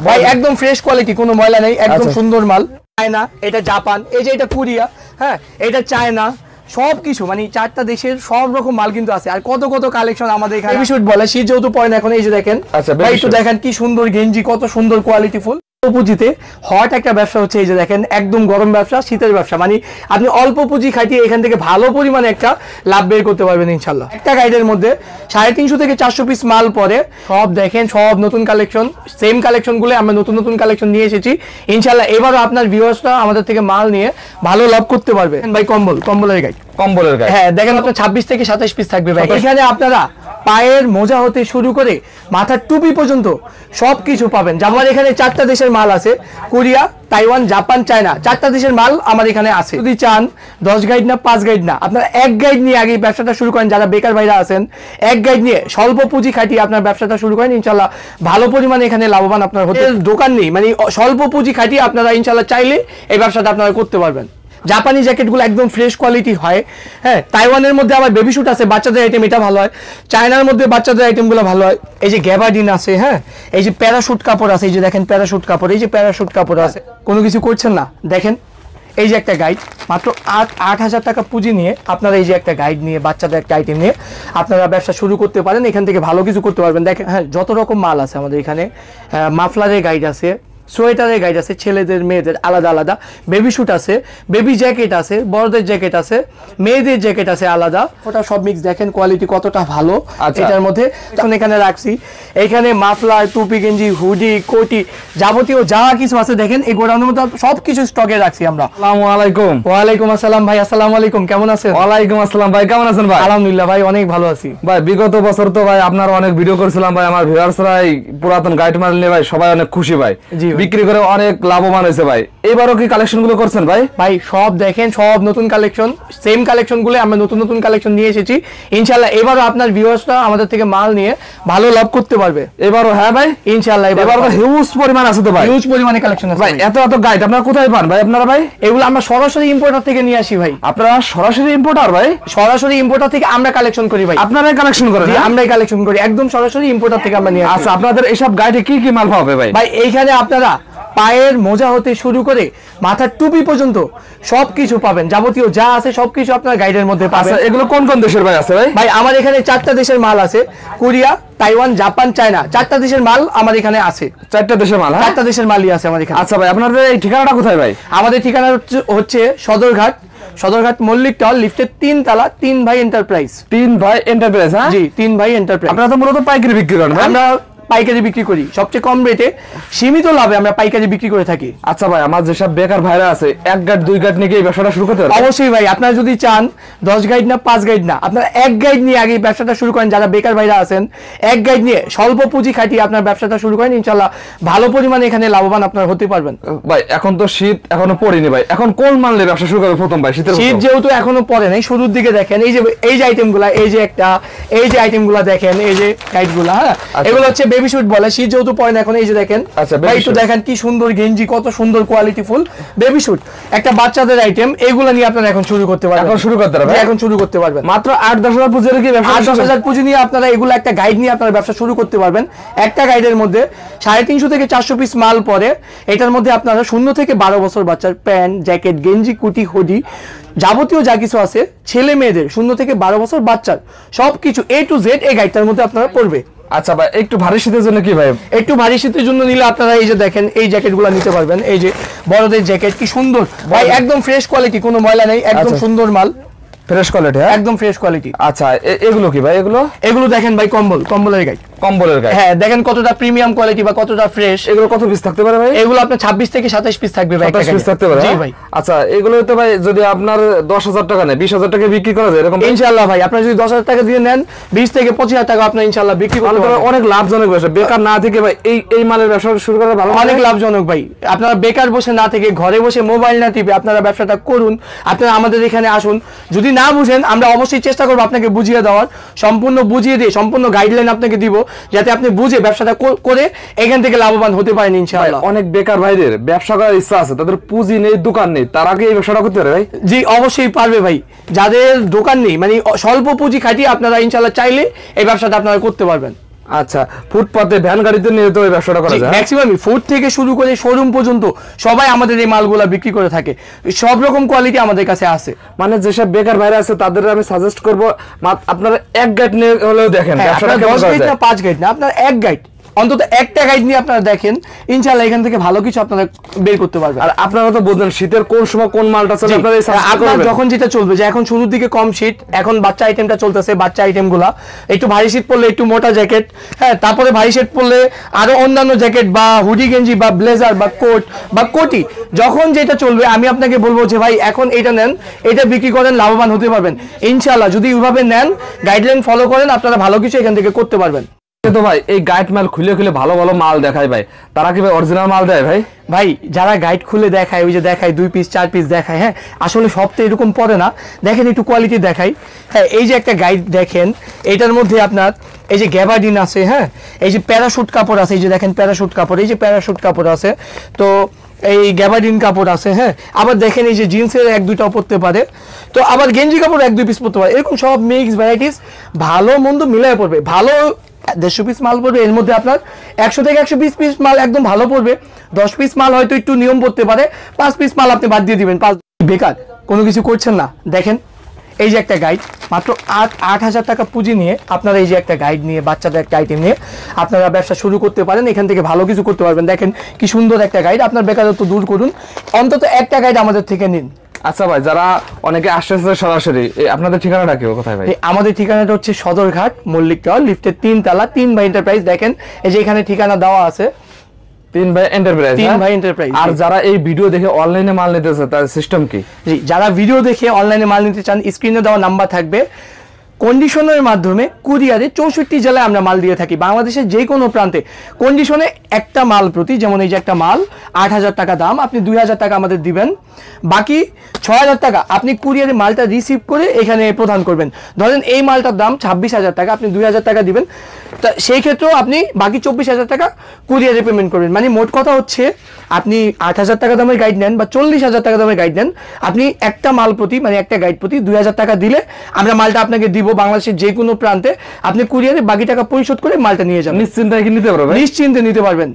ভাই একদম fresh quality, কোনো ময়লা নেই, একদম সুন্দর মাল। চায়না, এটা জাপান, এই যে এটা কোরিয়া, হ্যাঁ এটা চায়না, সবকিছু মানে 4টা দেশের সব রকম মাল কিন্তু আছে। আর কত কত কালেকশন আমাদের এখানে বেবি স্যুট বলে, শীত যেহেতু পড়ে না এখন, এই যে দেখেন ভাই একটু দেখেন কি সুন্দর গেঞ্জি, কত সুন্দর কোয়ালিটি ফুল। পুঁজিতে হট একটা ব্যবসা হচ্ছে, এই যে দেখেন একদম গরম ব্যবসা, শীতের ব্যবসা, মানে আপনি অল্প পুঁজি খাটিয়ে এখান থেকে ভালো পরিমাণে একটা লাভ বের করতে পারবেন ইনশাল্লাহ। একটা গাইডের মধ্যে 350 থেকে 400 পিস মাল পরে, সব দেখেন সব নতুন কালেকশন, সেম কালেকশনগুলো আমরা নতুন নতুন কালেকশন নিয়ে এসেছি ইনশাল্লাহ। এবারও আপনার ভিউয়ার্সরা আমাদের থেকে মাল নিয়ে ভালো লাভ করতে পারবে। ভাই কম্বলের গাইড, হ্যাঁ দেখেন আপনার 26 থেকে 27 পিস থাকবে ভাই। এখানে আপনারা পায়ের মোজা হতে শুরু করে মাথার টুপি পর্যন্ত সবকিছু পাবেন। আমার এখানে 4টা দেশের মাল আছে, কোরিয়া, তাইওয়ান, জাপান, চায়না, 4টা দেশের মাল আমার এখানে আছে। যদি চান 10 গাইড না 5 গাইড না, আপনারা 1 গাইড নিয়ে আগে ব্যবসাটা শুরু করেন। যারা বেকার ভাইরা আছেন, 1 গাইড নিয়ে স্বল্প পুঁজি খাটিয়ে আপনার ব্যবসাটা শুরু করেন, ইনশাল্লাহ ভালো পরিমাণে এখানে লাভবান আপনার হতে। দোকান নেই মানে স্বল্প পুঁজি খাটিয়ে আপনারা ইনশাল্লাহ চাইলে এই ব্যবসাটা আপনারা করতে পারবেন। জাপানি জ্যাকেটগুলো একদম ফ্রেশ কোয়ালিটি হয়, হ্যাঁ। তাইওয়ানের মধ্যে আবার বেবি স্যুট আছে, বাচ্চাদের আইটেম, এটা ভালো হয়। চায়নার মধ্যে বাচ্চাদের আইটেমগুলো ভালো হয়। এই যে গ্যাবার্ডিন আছে, হ্যাঁ, এই যে প্যারাশুট কাপড় আছে, এই যে দেখেন প্যারাশুট কাপড়, এই যে প্যারাশুট কাপড় আছে। কোনো কিছু করছেন না, দেখেন এই যে একটা গাইড, মাত্র 8,000 টাকা পুঁজি নিয়ে আপনারা এই যে একটা গাইড নিয়ে, বাচ্চাদের একটা আইটেম নিয়ে আপনারা ব্যবসা শুরু করতে পারেন। এখান থেকে ভালো কিছু করতে পারবেন। দেখেন হ্যাঁ, যত রকম মাল আছে আমাদের এখানে, মাফলারের গাইড আছে, সোয়েটারের গাইড আছে, ছেলেদের মেয়েদের আলাদা আলাদা, বেবি স্যুট আছে, বেবি জ্যাকেট আছে, বড়দের জ্যাকেট আছে, মেয়েদের জ্যাকেট আছে আলাদা, ওটা সব মিক্স। দেখেন কোয়ালিটি কতটা ভালো এটার মধ্যে। তখন এখানে রাখছি, এখানে মাফলার, টুপি, গেঞ্জি, হুডি, কোটি, যাবতীয় যা কিছু আছে দেখেন এই গোডাউনের মধ্যে সবকিছু স্টকে রাখছি আমরা। আসসালামু আলাইকুম। ওয়ালাইকুম আসসালাম ভাই, আসসালামু আলাইকুম, কেমন আছেন? ওয়ালাইকুম আসসালাম ভাই, কেমন আছেন ভাই? আলহামদুলিল্লাহ ভাই, অনেক ভালো আছি ভাই। বিগত বছর তো ভাই আপনার অনেক ভিডিও করেছিলাম ভাই, আমার ভিউয়ার্সরাই পুরাতন গাইড মাল নিয়ে ভাই সবাই অনেক খুশি ভাই, বিক্রি করে অনেক লাভবান হয়েছে ভাই। এবারও কি কালেকশন গুলো করছেন ভাই? ভাই সব দেখেন সব নতুন কালেকশন, সেম কালেকশন গুলো আমরা নতুন নতুন কালেকশন নিয়ে এসেছি ইনশাআল্লাহ। এবারও আপনার ভিউয়ার্সরা আমাদের থেকে মাল নিয়ে ভালো লাভ করতে পারবে এবারও। হ্যাঁ ভাই ইনশাআল্লাহ, এবারও হিউজ পরিমাণ আছে তো ভাই, হিউজ পরিমাণে কালেকশন আছে ভাই। এত এত গাইড আপনারা কোথায় পান ভাই আপনারা ভাই? এগুলো আমরা সরাসরি ইম্পোর্টার থেকে নিয়ে আসি ভাই। আপনারা সরাসরি ইম্পোর্টার ভাই? সরাসরি ইম্পোর্টার থেকে আমরা কালেকশন করি ভাই। আপনারাই কালেকশন করেন? আমরাই কালেকশন করি, একদম সরাসরি ইম্পোর্টার থেকে আমরা নিয়ে আসি। আচ্ছা, আপনাদের এসব গাইডে কি কি মাল পাবে ভাই? ভাই এইখানে আপনারা পায়ের মোজা হতে শুরু করে মাথার টুপি পর্যন্ত সবকিছু পাবেন, যাবতীয় যা আছে সবকিছু আপনার গাইডের মধ্যে পাবেন। এগুলো কোন কোন দেশের ভাই আছে ভাই? ভাই আমার এখানে 4টা দেশের মাল আছে, কোরিয়া, তাইওয়ান, জাপান, চায়না, 4টা দেশের মাল আমার এখানে আছে। 4টা দেশের মাল? 4টা দেশের মালই আছে আমার এখানে। আচ্ছা ভাই, আপনাদের এই ঠিকানাটা কোথায় ভাই? আমাদের ঠিকানা হচ্ছে সদরঘাট মল্লিক টাওয়ার, লিফটের 3 তলা, 3 ভাই এন্টারপ্রাইজ। 3 ভাই এন্টারপ্রাইজ? হ্যাঁ জি, 3 ভাই এন্টারপ্রাইজ। আপনারা তো মূলত পাইকারি বিক্রি করেন? আমরা পাইকারি বিক্রি করি, সবচেয়ে কম রেটে সীমিত লাভে আমরা পাইকারি বিক্রি করে থাকি। আচ্ছা ভাই, আমার যেসব বেকার ভাইরা আছে 1 গাইড 2 গাইড নিয়ে এই ব্যবসাটা শুরু করতে পারবে? অবশ্যই ভাই, আপনারা যদি চান 10 গাইড না 5 গাইড না, আপনারা 1 গাইড নিয়ে আগে ব্যবসাটা শুরু করেন। যারা বেকার ভাইরা আছেন, 1 গাইড নিয়ে স্বল্প পুঁজি খাটিয়ে আপনার ব্যবসাটা শুরু করেন, ইনশাআল্লাহ ভালো পরিমাণে এখানে লাভবান আপনারা হতে পারবেন। ভাই এখন তো শীত এখনো পড়েনি ভাই, এখন কোন মাল নিয়ে ব্যবসা শুরু করবে প্রথম ভাই? শীত যেহেতু এখনো পড়ে নাই, শুরুর দিকে দেখেন এই যে আইটেমগুলা, এই যে আইটেমগুলা দেখেন, এই যে গাইডগুলা, হ্যাঁ এগুলো হচ্ছে বেবি স্যুট বলে, শীত যেহেতু পড়ে না এখন। এই যে দেখেন ভাই একটু দেখেন কি সুন্দর গেঞ্জি, কত সুন্দর কোয়ালিটি ফুল বেবি স্যুট, একটা বাচ্চাদের আইটেম। এগুলো নিয়ে আপনারা এখন শুরু করতে পারবেন। এখন শুরু করতে পারবেন? এখন শুরু করতে পারবেন। মাত্র 8-10 হাজার পুঁজি রেখে ব্যবসা, 8-10 পুঁজি নিয়ে আপনারা এগুলো একটা গাইড নিয়ে আপনারা ব্যবসা শুরু করতে পারবেন। একটা গাইডের মধ্যে 350 থেকে 400 পিস মাল পরে, এটার মধ্যে আপনারা 0 থেকে 12 বছর বাচ্চার প্যান্ট, জ্যাকেট, গেঞ্জি, কুটি, হুডি, যাবতীয় যা কিছু আছে ছেলে মেয়েদের 0 থেকে 12 বছর বাচ্চার সবকিছু A to Z এই গাইডটার মধ্যে আপনারা পড়বে। আচ্ছা ভাই, একটু ভারী শীতের জন্য কি ভাই? একটু ভারী শীতের জন্য নিলে আপনারা এই যে দেখেন এই জ্যাকেটগুলো নিতে পারবেন। এই যে বড়দের জ্যাকেট, কি সুন্দর ভাই, একদম ফ্রেশ কোয়ালিটি, কোনো ময়লা নেই, একদম সুন্দর মাল, ফ্রেশ কোয়ালিটি, একদম ফ্রেশ কোয়ালিটি। আচ্ছা, এগুলো কি ভাই? এগুলো দেখেন ভাই কম্বলের গাইড, হ্যাঁ দেখেন কতটা প্রিমিয়াম কোয়ালিটি বা কতটা ফ্রেশ। এগুলো কত পিস থাকতে পারে ভাই? এগুলো আপনার 26 থেকে 27 পিস থাকবে ভাই। 27 পিস থাকতে পারে? জি ভাই। আচ্ছা, এগুলো তো ভাই যদি আপনার 10,000 টাকা নেয় 20,000 টাকা বিক্রি করা যায় এরকম? ইনশাআল্লাহ ভাই, আপনারা যদি 10,000 টাকা দিয়ে নেন 20 থেকে 25,000 টাকা আপনারা ইনশাআল্লাহ বিক্রি করতে পারবেন। অনেক লাভজনক ব্যবসা, বেকার না থেকে ভাই এই মালের ব্যবসা শুরু করা ভালো, অনেক লাভজনক ভাই। আপনারা বেকার বসে না থেকে, ঘরে বসে মোবাইল না টিপে আপনারা ব্যবসাটা করুন। আপনারা আমাদের এখানে আসুন, যদি না বুঝেন আমরা অবশ্যই চেষ্টা করবো আপনাকে বুঝিয়ে দেওয়ার, সম্পূর্ণ বুঝিয়ে দিয়ে সম্পূর্ণ গাইডলাইন আপনাকে দিব, যাতে আপনি বুঝে ব্যবসাটা করে এখান থেকে লাভবান হতে পারেন ইনশাআল্লাহ। অনেক বেকার ভাইদের ব্যবসা করার ইচ্ছা আছে, তাদের পুঁজি নেই, দোকান নেই, তারা কি এই ব্যবসাটা করতে পারে ভাই? জি অবশ্যই পারবে ভাই। যাদের দোকান নেই মানে স্বল্প পুঁজি খাটিয়ে আপনারা ইনশাআল্লাহ চাইলে এই ব্যবসাটা আপনারা করতে পারবেন। আচ্ছা, ফুটপাতে ভ্যান গাড়িতে নিয়ে তো এই ব্যবসাটা করা যায়। ম্যাক্সিমাম ফুড থেকে শুরু করে শোরুম পর্যন্ত সবাই আমাদের এই মালগুলা বিক্রি করে থাকে, সব রকম কোয়ালিটি আমাদের কাছে আছে। মানে যেসব বেকার ভাইরা আছে তাদের আমি সাজেস্ট করব আপনারা এক গাইড নিয়ে হলেও দেখেন, আপনারা 10 গাইড না 5 গাইড না, আপনার এক গাইড, অন্তত একটা গাইড নিয়ে আপনারা দেখেন, ইনশাআল্লাহ এখান থেকে ভালো কিছু আপনারা বের করতে পারবেন। আর আপনারা তো বুঝলেন শীতের কোন সময় কোন মালটা চলে, আপনারা যখন যেটা চলবে, যে এখন শুরুর দিকে কম শীত, এখন বাচ্চা আইটেমটা চলতেছে, বাচ্চা আইটেমগুলা একটু ভারী শীত পড়লে একটু মোটা জ্যাকেট, হ্যাঁ, তারপরে ভারী শীত পড়লে আরো অন্যান্য জ্যাকেট বা হুডি গেঞ্জি বা ব্লেজার বা কোট বা কোটি, যখন যেটা চলবে আমি আপনাকে বলবো যে ভাই এখন এটা নেন, এটা বিক্রি করেন, লাভবান হতে পারবেন ইনশাআল্লাহ। যদি ওইভাবে নেন, গাইডলাইন ফলো করেন, আপনারা ভালো কিছু এখান থেকে করতে পারবেন। তো ভাই এই গাইড মাল খুলে খুলে ভালো ভালো মাল দেখায় ভাই, তারা কি ভাই অরিজিনাল মাল দেয় ভাই? ভাই যারা গাইড খুলে দেখায়, ওই যে দেখায় 2 পিস 4 পিস দেখায়, হ্যাঁ, আসলে সব তো এরকম পড়ে না, দেখেন একটু কোয়ালিটি দেখাই। হ্যাঁ, এই যে একটা গাইড দেখেন, এটার মধ্যে আপনার এই যে গ্যাবার্ডিন আছে, হ্যাঁ, এই যে প্যারাশুট কাপড় আছে, এই যে দেখেন প্যারাশুট কাপড়, এই যে প্যারাশুট কাপড় আছে, তো এই গ্যাবার্ডিন কাপড় আছে, হ্যাঁ, আবার দেখেন এই যে জিন্সের 1-2টাও পরতে পারে, তো আবার গেঞ্জি কাপড় 1-2 পিস পরতে পারে, এরকম সব মিক্স ভ্যারাইটিস ভালো মন্দ মিলাই পড়বে। ভালো 150 পিস মাল পড়বে, এর মধ্যে আপনার 100 থেকে 120 পিস মাল একদম ভালো পড়বে, 10 পিস মাল হয়তো একটু নিয়ম পড়তে পারে, 5 পিস মাল আপনি বাদ দিয়ে দিবেন। 5 বেকার কোনো কিছু করছেন না, দেখেন এই যে একটা গাইড, মাত্র 8,000 টাকা পুঁজি নিয়ে আপনারা এই যে একটা গাইড নিয়ে, বাচ্চাদের একটা আইটেম নিয়ে আপনারা ব্যবসা শুরু করতে পারেন, এখান থেকে ভালো কিছু করতে পারবেন। দেখেন কি সুন্দর একটা গাইড, আপনার বেকারত্ব দূর করুন, অন্তত একটা গাইড আমাদের থেকে নিন। আচ্ছা ভাই, যারা অনেকে আসতেছে সরাসরি, আপনাদের ঠিকানাটা কি কোথায় ভাই? আমাদের ঠিকানাটা হচ্ছে সদরঘাট মল্লিক টাওয়ার, লিফটের 3 তলা, 3 ভাই এন্টারপ্রাইজ। দেখেন এই যে এখানে ঠিকানা দেওয়া আছে, 3 ভাই এন্টারপ্রাইজ। 3 ভাই এন্টারপ্রাইজ। আর যারা এই ভিডিও দেখে অনলাইনে মাল নিতেছে তার সিস্টেম কি? জি, যারা ভিডিও দেখে অনলাইনে মাল নিতে চান, স্ক্রিনে দেওয়া নাম্বার থাকবে, কন্ডিশনের মাধ্যমে কুরিয়ারে 64 জেলায় আমরা মাল দিয়ে থাকি, বাংলাদেশের যে কোনো প্রান্তে। কন্ডিশনে একটা মাল প্রতি, যেমন এই যে একটা মাল 8,000 টাকা দাম, আপনি 2,000 টাকা আমাদের দিবেন, বাকি 6,000 টাকা আপনি কুরিয়ারে মালটা রিসিভ করে এখানে প্রদান করবেন। ধরেন এই মালটার দাম 26,000 টাকা, আপনি 2,000 টাকা দিবেন, তা সেই ক্ষেত্রেও আপনি বাকি 24,000 টাকা কুরিয়ারে পেমেন্ট করবেন। মানে মোট কথা হচ্ছে, আপনি 8,000 টাকা দামের গাইড নেন বা 40,000 টাকা দামের গাইড নেন, আপনি একটা মাল প্রতি, মানে একটা গাইড প্রতি 2,000 টাকা দিলে আমরা মালটা আপনাকে দিব বাংলাদেশের যে কোনো প্রান্তে, আপনি কুরিয়ারে বাকি টাকা পরিশোধ করে মালটা নিয়ে যাবেন। নিশ্চিন্তে নিতে পারবেন, নিশ্চিন্তে নিতে পারবেন।